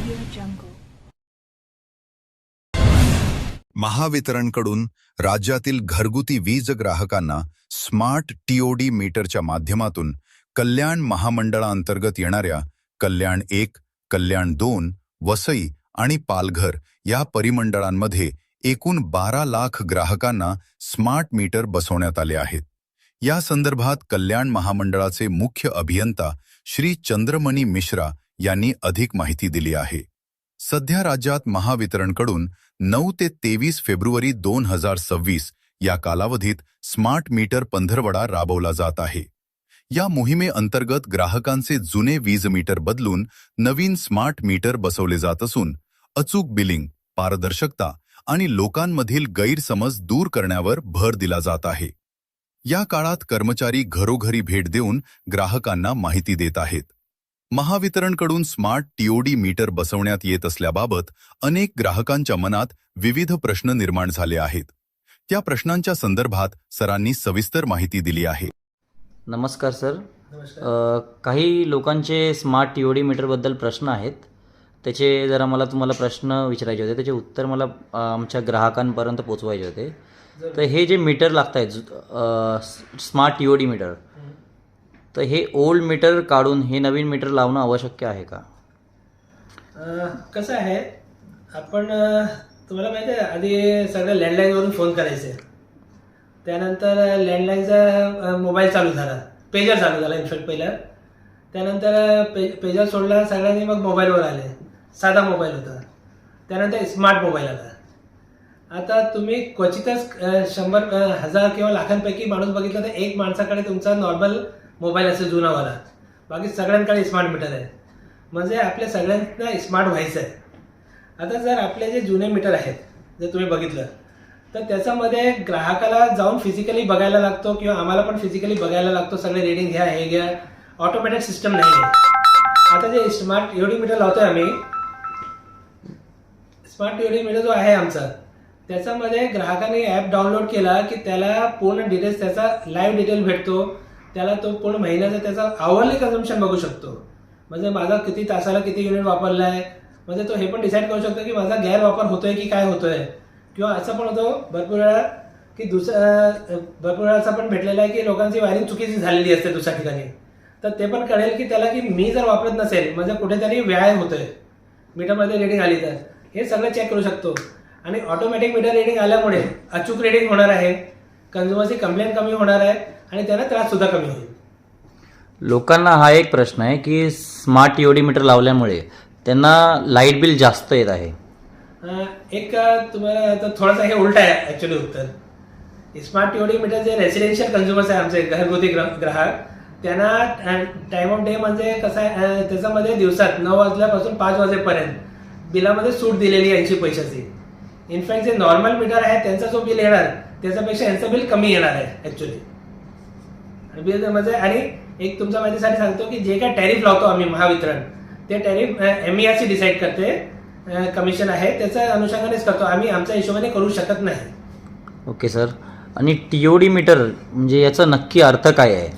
jungle. महावितरणकडून राज्यातील घरगुती वीज ग्राहकांना स्मार्ट टीओडी मीटरच्या माध्यमातून कल्याण महामंडळाअंतर्गत येणाऱ्या कल्याण 1, कल्याण 2, वसई आणि पालघर या परिमंडळांमध्ये एकूण 12 लाख ग्राहकांना स्मार्ट मीटर बसवण्यात आले आहेत. या संदर्भात कल्याण महामंडळाचे मुख्य अभियंता श्री चंद्रमणी मिश्रा यांनी अधिक माहिती दिली आहे. सध्या राज्यात महावितरणकडून 9 ते 23 फेब्रुवारी 2026 या कालावधीत स्मार्ट मीटर पंधरवडा राबवला जात आहे. या मोहिमेअंतर्गत ग्राहकांचे जुने वीज मीटर बदलून नवीन स्मार्ट मीटर बसवले जात असून अचूक बिलिंग, पारदर्शकता आणि लोकांमधील गैरसमज दूर करण्यावर भर दिला जात आहे. या काळात कर्मचारी घरोघरी भेट देऊन ग्राहकांना माहिती देत आहेत. महावितरणकडून स्मार्ट टीओडी मीटर बसवण्यात येत असल्याबाबत अनेक ग्राहकांच्या मनात विविध प्रश्न निर्माण झाले आहेत. त्या प्रश्नांच्या संदर्भात सरांनी सविस्तर माहिती दिली आहे. नमस्कार सर. काही लोकांचे स्मार्ट टीओडी मीटरबद्दल प्रश्न आहेत. त्याचे जरा मला तुम्हाला प्रश्न विचारायचे होते, त्याचे उत्तर मला आमच्या ग्राहकांपर्यंत पोचवायचे होते. तर हे जे मीटर लागत आहेत स्मार्ट टीओडी मीटर, तर हे ओल्ड मीटर काढून हे नवीन मीटर लावणं आवश्यक आहे का? कसं आहे, आपण तुम्हाला माहिती आहे आधी सगळं लँडलाईनवरून फोन करायचे, त्यानंतर लँडलाईनचा मोबाईल चालू झाला, पेजर चालू झाला इनफॅक्ट पहिला, त्यानंतर पेजर सोडला सगळ्यांनी, मग मोबाईलवर आले. साधा मोबाईल होता, त्यानंतर स्मार्ट मोबाईल आला. आता तुम्ही क्वचितच 100,000 किंवा लाखांपैकी माणूस बघितला तर एक माणसाकडे तुमचा नॉर्मल मोबाईल असेल जुनावाला, बाकी सगळ्यांकडे स्मार्ट मीटर आहे. म्हणजे आपल्या सगळ्यांना स्मार्ट व्हायचं आहे. आता जर आपले जे जुने मीटर आहेत जर तुम्ही बघितलं तर त्याच्यामध्ये ग्राहकाला जाऊन फिजिकली बघायला लागतो किंवा आम्हाला पण फिजिकली बघायला लागतो, सगळे रीडिंग घ्या, हे घ्या. ऑटोमॅटिक सिस्टम नाही आहे. आता जे स्मार्ट टीओडी मीटर लावतोय आम्ही, स्मार्ट टीओडी मीटर जो आहे आमचा, त्याच्यामध्ये ग्राहकाने ॲप डाउनलोड केला की त्याला पूर्ण डिटेल्स, त्याचा लाईव्ह डिटेल भेटतो. त्याला तो पूर्ण महिन्याचा त्याचा आवरली कन्झम्पशन बघू शकतो. म्हणजे माझा किती तासाला किती युनिट वापरला आहे, म्हणजे तो हे पण डिसाईड करू शकतो की माझा गैरवापर होतोय की काय होतोय. किंवा असं पण होतं भरपूर वेळा की भरपूर वेळा असं पण भेटलेलं आहे की लोकांची वायरिंग चुकीची झालेली असते दुसऱ्या ठिकाणी, तर ते पण कळेल की त्याला की मी जर वापरत नसेल म्हणजे कुठेतरी व्याय होतोय, मीटरमध्ये रिडिंग आली तर हे सगळं चेक करू शकतो. आणि ऑटोमॅटिक मीटर रिडिंग आल्यामुळे अचूक रिडिंग होणार आहे, कन्झ्युमरची कंप्लेंट कमी होणार आहे आणि त्यांना त्रास सुद्धा कमी होईल. लोकांना हा एक प्रश्न आहे की स्मार्ट टीओडी मीटर लावल्यामुळे त्यांना लाईट बिल जास्त येत आहे. एक तुम्हाला आता थोडंसं हे उलट आहे ॲक्च्युली उत्तर. स्मार्ट टीओडी मीटर जे रेसिडेन्शियल कन्झ्युमर्स आहे आमचे घरगुती ग्राहक, त्यांना टाइम ऑफ डे म्हणजे कसं आहे, त्याच्यामध्ये दिवसात 9 वाजल्यापासून 5 वाजेपर्यंत बिलामध्ये सूट दिलेली आहे 80 पैशाची. इनफॅक्ट जे नॉर्मल मीटर आहे त्यांचा जो बिल येणार त्याच्यापेक्षा यांचं बिल कमी येणार आहे ॲक्च्युली. बिल म्हणजे आणि एक तुमच्या माहितीसाठी सांगतो की जे काय टॅरिफ लावतो आम्ही महावितरण, ते टॅरिफ MERC डिसाईड करते, कमिशन आहे त्याच्या अनुषंगानेच करतो आम्ही, आमच्या हिशोबाने करू शकत नाही. Okay sir. आणि टीओडी मीटर म्हणजे याचा नक्की अर्थ काय आहे?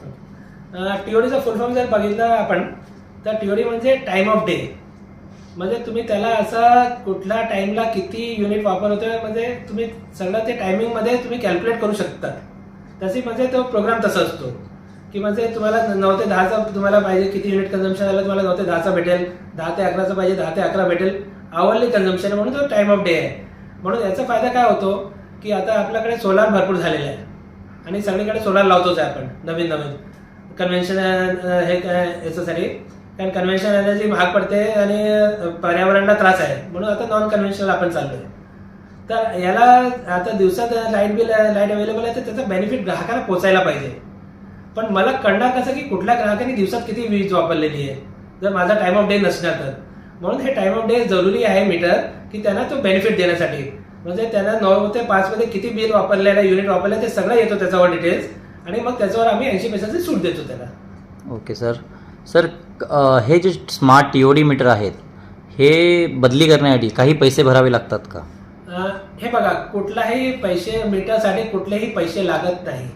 टीओडीचा फुल फॉर्म जर बघितला आपण तर टीओडी म्हणजे टाइम ऑफ डे. म्हणजे तुम्ही त्याला असा कुठल्या टाइमला किती युनिट वापर होतोय म्हणजे तुम्ही सगळं ते टायमिंगमध्ये तुम्ही कॅल्क्युलेट करू शकता. तशी म्हणजे तो प्रोग्राम तसा असतो की म्हणजे तुम्हाला 9 ते 10चा तुम्हाला पाहिजे, किती युनिट कन्झम्पशन आलं तुम्हाला 9 ते 10चा भेटेल, 10 ते 11चा पाहिजे 10 ते 11 भेटेल, आवरली कन्झम्पशन म्हणून तो टाइम ऑफ डे आहे. म्हणून याचा फायदा काय होतो की आता आपल्याकडे सोलार भरपूर झालेला आहे आणि सगळीकडे सोलार लावतोच आहे आपण नवीन कन्व्हेन्शन हे याच्यासाठी, कारण कन्व्हेन्शनल एनर्जी महाग पडते आणि पर्यावरणाला त्रास आहे, म्हणून आता नॉन कन्व्हेन्शनल आपण चाललोय. तर याला आता दिवसात लाईट अवेलेबल आहे तर त्याचा बेनिफिट ग्राहकाला पोचायला पाहिजे. पण मला कळणार कसं की कुठल्या ग्राहकाने दिवसात किती वीज वापरलेली आहे जर माझा टाइम ऑफ डे नसणार तर. म्हणून हे टाइम ऑफ डे जरुरी आहे मीटर की त्यांना तो बेनिफिट देण्यासाठी. म्हणजे त्यांना 9 ते 5 मध्ये किती बिल वापरलेलं युनिट वापरलं ते सगळं येतो त्याच्यावर डिटेल्स, आणि मग त्याच्यावर आम्ही 80 पैशाची सूट देतो त्याला. Okay sir. सर हे जे स्मार्ट टीओडी मीटर आहेत हे बदली करण्यासाठी काही पैसे भरावे लागतात का? हे बघा, कुठलाही पैसे मीटरसाठी कुठलेही पैसे लागत नाही.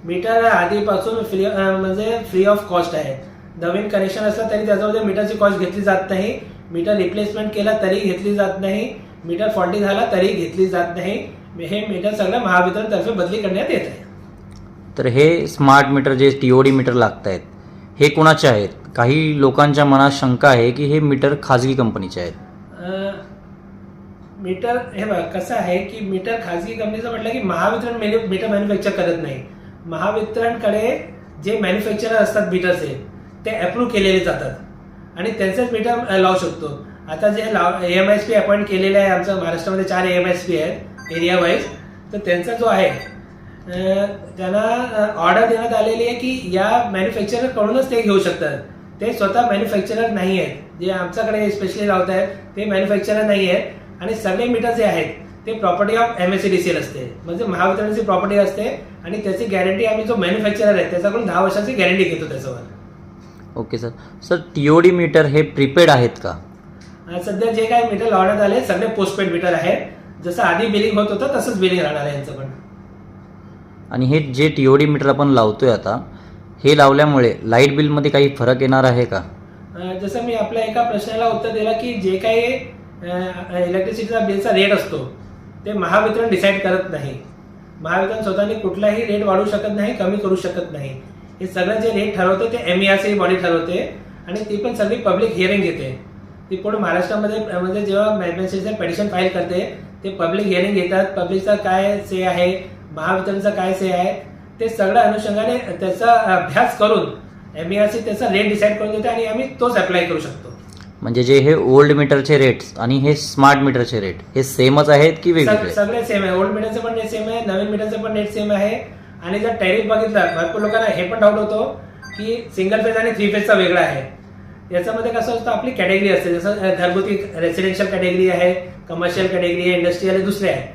मीटर आधीपासून म्हणजे फ्री ऑफ कॉस्ट आहे. नवीन कनेक्शन असलं तरी त्याच्यामध्ये मीटरची कॉस्ट घेतली जात नाही. मीटर रिप्लेसमेंट केला तरी घेतली जात नाही, मीटर फॉल्टी झाला तरी घेतली जात नाही. हे मीटर सगळं महावितरणतर्फे बदली करण्यात येत आहे. तर हे स्मार्ट मीटर जे TOD मीटर लागत आहेत हे कोणाचे आहेत? काही लोकांच्या मनात शंका आहे की हे मीटर खाजगी कंपनीचे आहेत. मीटर हे बघा कसं आहे की मीटर खाजगी कंपनीचं म्हटलं की महावितरण मीटर मॅन्युफॅक्चर करत नाही. महावितरणकडे जे मॅन्युफॅक्चरर असतात मीटरचे ते अप्रूव्ह केलेले जातात आणि त्यांचेच मीटर लावू शकतो. आता जे AMSP अपॉइंट केलेले आहे, आमच्या महाराष्ट्रामध्ये 4 AMSP आहेत एरिया वाईज, तर त्यांचा जो आहे त्यांना ऑर्डर देण्यात आलेली आहे की या मॅन्युफॅक्चररकडूनच ते घेऊ शकतात. ते स्वतः मॅन्युफॅक्चरर नाही आहेत. जे आमच्याकडे स्पेशली लावत आहेत ते मॅन्युफॅक्चरर नाही आहेत आणि सगळे मीटर जे आहेत ते प्रॉपर्टी ऑफ MSEDCL असते, म्हणजे महावितरणची प्रॉपर्टी असते आणि त्याची गॅरंटी आम्ही जो मॅन्युफॅक्चरर आहे त्याच्याकडून 10 वर्षाची गॅरंटी घेतो त्याच्यावर. Okay sir. Sir TOD meter हे प्रीपेड आहेत का? सध्या जे काही मीटर लावण्यात आले सगळे पोस्टपेड मीटर आहेत. जसं आधी बिलिंग होत होतं तसंच बिलिंग राहणार आहे यांचं पण. आणि हे जे TOD मीटर आपण लावतोय आता हे लावल्यामुळे लाईट बिलमध्ये काही फरक येणार आहे का? जसं मी आपल्या एका प्रश्नाला उत्तर दिलं की जे काही इलेक्ट्रिसिटीचा बिलचा रेट असतो ते महावितरण डिसाईड करत नाही. महावितरण स्वतःने कुठलाही रेट वाढवू शकत नाही, कमी करू शकत नाही. हे सगळं जे रेट ठरवते ते MERC बॉडी ठरवते आणि ती पण सगळी पब्लिक हिअरिंग घेते. ती पूर्ण महाराष्ट्रामध्ये म्हणजे जेव्हा मॅन्युफॅक्चरचं पेटिशन फाईल करते ते पब्लिक हिअरिंग घेतात. पब्लिकचा काय से आहे, महावितरणचा काय से आहे, ते सगळ्या अनुषंगाने त्याचा अभ्यास करून MERC त्याचा रेट डिसाईड करून देते आणि आम्ही तोच अप्लाय करू शकतो. म्हणजे जे हे ओल्ड मीटरचे रेट्स आणि हे स्मार्ट मीटरचे रेट हे सेमच आहेत की वेगवेगळे? सगळे सेम आहे. ओल्ड मीटरचं पण रेट सेम आहे, नवीन मीटरचं पण रेट सेम आहे. आणि जर टॅरिफ बघितला, भरपूर लोकांना हे पण डाऊट होतो की सिंगल फेज आणि 3 फेजचा वेगळा आहे. याच्यामध्ये कसं असतं, आपली कॅटेगरी असते. जसं घरगुती रेसिडेन्शियल कॅटेगरी आहे, कमर्शियल कॅटेगरी आहे, इंडस्ट्रियल आहे, दुसरे आहे.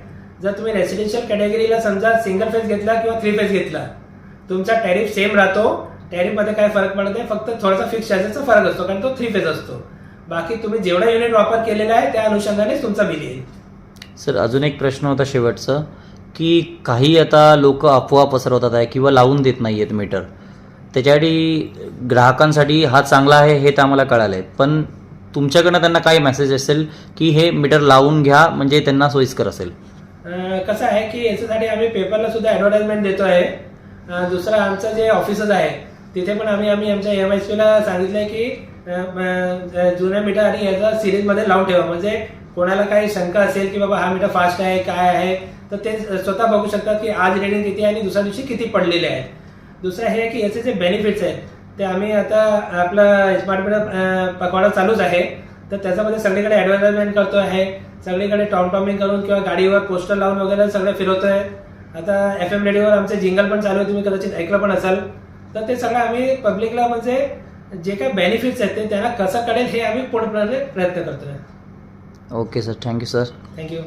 जर तुम्ही रेसिडेन्शियल कॅटेगरीला समजा सिंगल फेज घेतला किंवा 3 फेज घेतला, तुमचा टॅरिफ सेम राहतो. टॅरिफमध्ये काय फरक पडत नाही, फक्त थोडासा फिक्स चार्जेसचा फरक असतो कारण तो 3 फेज असतो. बाकी तुम्ही जेवढा युनिट वापर केलेला आहे त्या अनुषंगानेच तुमचा बिल येईल. सर अजून एक प्रश्न होता शेवटचा की काही आता लोक अफवा पसरवतात आहे किंवा लावून देत नाही आहेत मीटर. त्याच्यासाठी ग्राहकांसाठी हा चांगला आहे हे तर आम्हाला कळालं आहे, पण तुमच्याकडनं त्यांना काय मेसेज असेल की हे मीटर लावून घ्या म्हणजे त्यांना सोयीस्कर असेल? कसं आहे की याच्यासाठी आम्ही पेपरला सुद्धा ॲडव्हर्टाइजमेंट देतो आहे. दुसरं आमचं जे ऑफिसच आहे तिथे पण आम्ही आमच्या MSPला सांगितलं की जुन्या मीटर आणि याचा सिरीजमध्ये लावून ठेवा, म्हणजे कोणाला काही शंका असेल की बाबा हा मीटर फास्ट आहे काय आहे तर ते स्वतः बघू शकतात की आज रेटिंग किती आहे आणि दुसऱ्या दिवशी किती पडलेले आहेत. दुसरं हे की याचे जे बेनिफिट्स आहेत ते आम्ही आता आपला स्मार्ट मीटर पकवाडा चालूच आहे, तर त्याच्यामध्ये सगळीकडे ॲडव्हर्टाइजमेंट करतो आहे. सगळीकडे टॉमटॉमिंग करून किंवा गाडीवर पोस्टर लावून वगैरे सगळं फिरवतोय. आता FM रेडिओवर आमचे जिंगल पण चालू आहे, तुम्ही कदाचित ऐकलं पण असाल. तर ते सगळं आम्ही पब्लिकला म्हणजे जे काही बेनिफिट्स आहेत ते त्यांना कसं कळेल हे आम्ही पूर्णपणे प्रयत्न करतोय. Okay sir, thank you sir. Thank you.